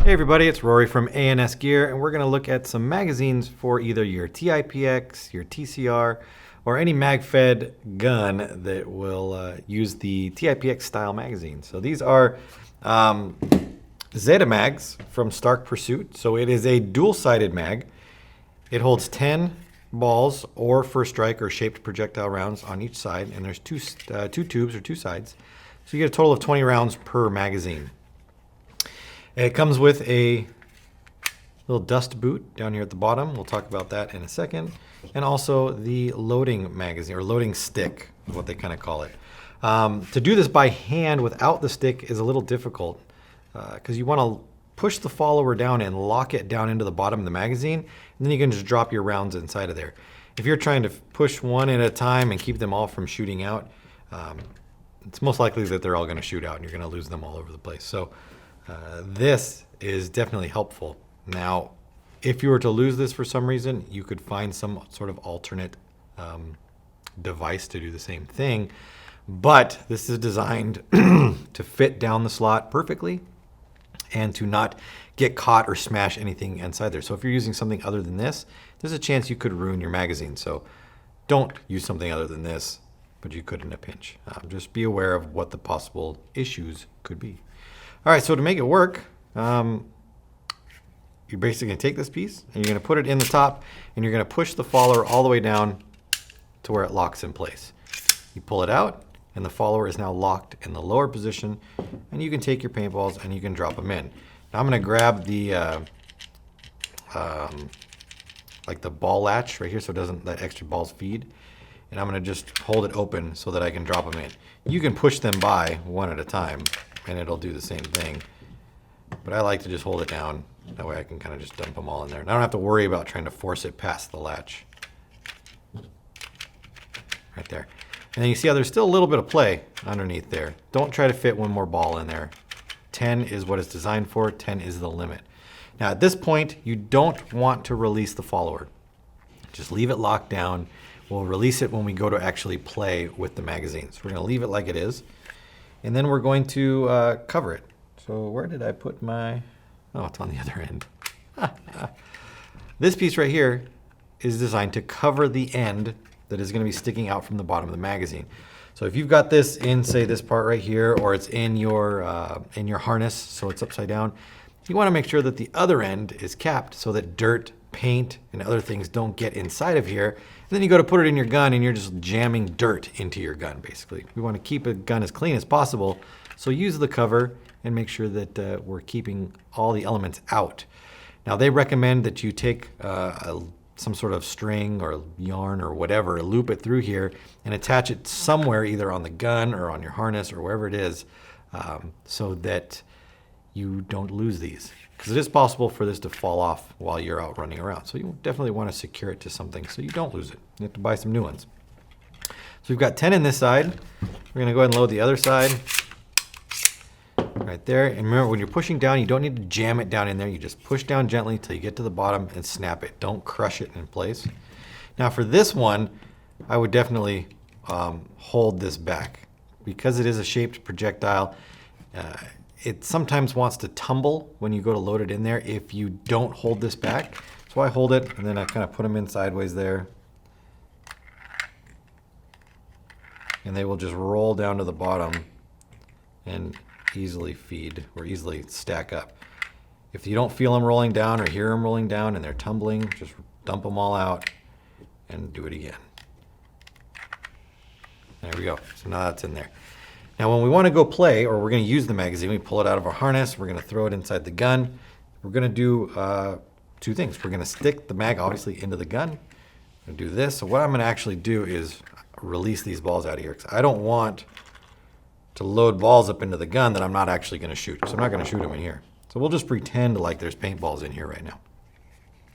Hey everybody, it's Rory from ANS Gear, and we're going to look at some magazines for either your TIPX, your TCR, or any mag-fed gun that will use the TIPX style magazine. So these are ZetaMags from Stark Pursuit. So it is a dual-sided mag. It holds 10 balls or first strike or shaped projectile rounds on each side, and there's two tubes or two sides. So you get a total of 20 rounds per magazine. It comes with a little dust boot down here at the bottom. We'll talk about that in a second. And also the loading magazine, or loading stick, is what they kind of call it. To do this by hand without the stick is a little difficult because you want to push the follower down and lock it down into the bottom of the magazine, and then you can just drop your rounds inside of there. If you're trying to push one at a time and keep them all from shooting out, it's most likely that they're all going to shoot out and you're going to lose them all over the place. So this is definitely helpful. Now, if you were to lose this for some reason, you could find some sort of alternate device to do the same thing. But this is designed to fit down the slot perfectly and to not get caught or smash anything inside there. So if you're using something other than this, there's a chance you could ruin your magazine. So don't use something other than this, but you could in a pinch. Just be aware of what the possible issues could be. All right, so to make it work, you're basically going to take this piece and you're going to put it in the top and you're going to push the follower all the way down to where it locks in place. You pull it out and the follower is now locked in the lower position, and you can take your paintballs and you can drop them in. Now I'm going to grab the like the ball latch right here so it doesn't let extra balls feed, and I'm going to just hold it open so that I can drop them in. You can push them by one at a time and it'll do the same thing, but I like to just hold it down. That way I can kind of just dump them all in there. And I don't have to worry about trying to force it past the latch. Right there. And then you see how there's still a little bit of play underneath there. Don't try to fit one more ball in there. 10 is what it's designed for. 10 is the limit. Now at this point, you don't want to release the follower. Just leave it locked down. We'll release it when we go to actually play with the magazine. So we're going to leave it like it is. And then we're going to cover it. So where did I put my... Oh, it's on the other end. This piece right here is designed to cover the end that is going to be sticking out from the bottom of the magazine. So if you've got this in, say, this part right here, or it's in your harness, so it's upside down, you want to make sure that the other end is capped so that dirt, paint, and other things don't get inside of here. And then you go to put it in your gun and you're just jamming dirt into your gun, basically. We want to keep a gun as clean as possible, so use the cover and make sure that we're keeping all the elements out. Now they recommend that you take some sort of string or yarn or whatever, loop it through here and attach it somewhere, either on the gun or on your harness or wherever it is, so that you don't lose these. Because it is possible for this to fall off while you're out running around. So you definitely want to secure it to something so you don't lose it. You have to buy some new ones. So we've got 10 in this side. We're going to go ahead and load the other side. Right there. And remember, when you're pushing down, you don't need to jam it down in there. You just push down gently until you get to the bottom and snap it. Don't crush it in place. Now for this one, I would definitely hold this back. Because it is a shaped projectile, it sometimes wants to tumble when you go to load it in there if you don't hold this back. So I hold it and then I kind of put them in sideways there. And they will just roll down to the bottom and easily feed or easily stack up. If you don't feel them rolling down or hear them rolling down and they're tumbling, just dump them all out and do it again. There we go. So now that's in there. Now when we want to go play, or we're going to use the magazine, we pull it out of our harness, we're going to throw it inside the gun. We're going to do two things. We're going to stick the mag obviously into the gun. I'm going to do this. So what I'm going to actually do is release these balls out of here, because I don't want to load balls up into the gun that I'm not actually going to shoot. So I'm not going to shoot them in here. So we'll just pretend like there's paintballs in here right now.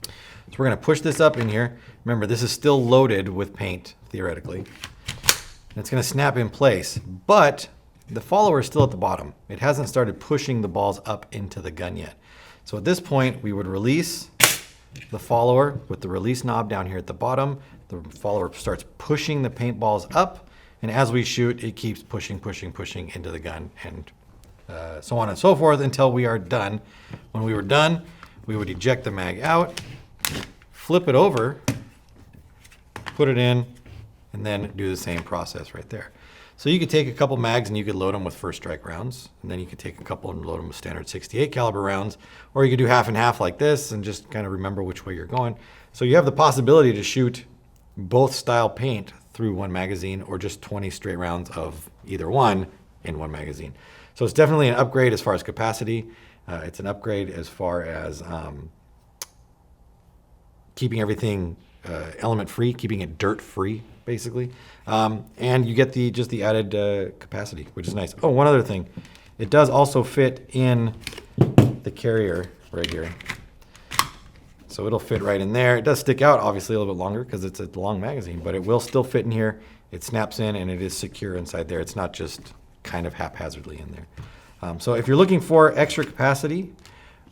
So we're going to push this up in here. Remember, this is still loaded with paint, theoretically. And it's going to snap in place, but the follower is still at the bottom. It hasn't started pushing the balls up into the gun yet. So at this point, we would release the follower with the release knob down here at the bottom. The follower starts pushing the paintballs up. And as we shoot, it keeps pushing into the gun and so on and so forth until we are done. When we were done, we would eject the mag out, flip it over, put it in, and then do the same process right there. So you could take a couple mags and you could load them with first strike rounds, and then you could take a couple and load them with standard 68 caliber rounds, or you could do half and half like this and just kind of remember which way you're going. So you have the possibility to shoot both style paint through one magazine, or just 20 straight rounds of either one in one magazine. So it's definitely an upgrade as far as capacity. It's an upgrade as far as keeping everything element free, keeping it dirt free, basically. And you get just the added capacity, which is nice. Oh, one other thing. It does also fit in the carrier right here. So it'll fit right in there. It does stick out obviously a little bit longer because it's a long magazine, but it will still fit in here. It snaps in and it is secure inside there. It's not just kind of haphazardly in there. So if you're looking for extra capacity,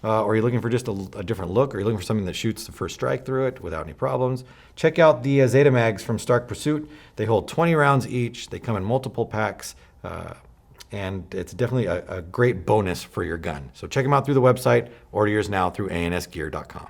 or you're looking for just a different look, or you're looking for something that shoots the first strike through it without any problems, check out the ZetaMags from Stark Pursuit. They hold 20 rounds each. They come in multiple packs, and it's definitely a great bonus for your gun. So check them out through the website. Order yours now through ansgear.com.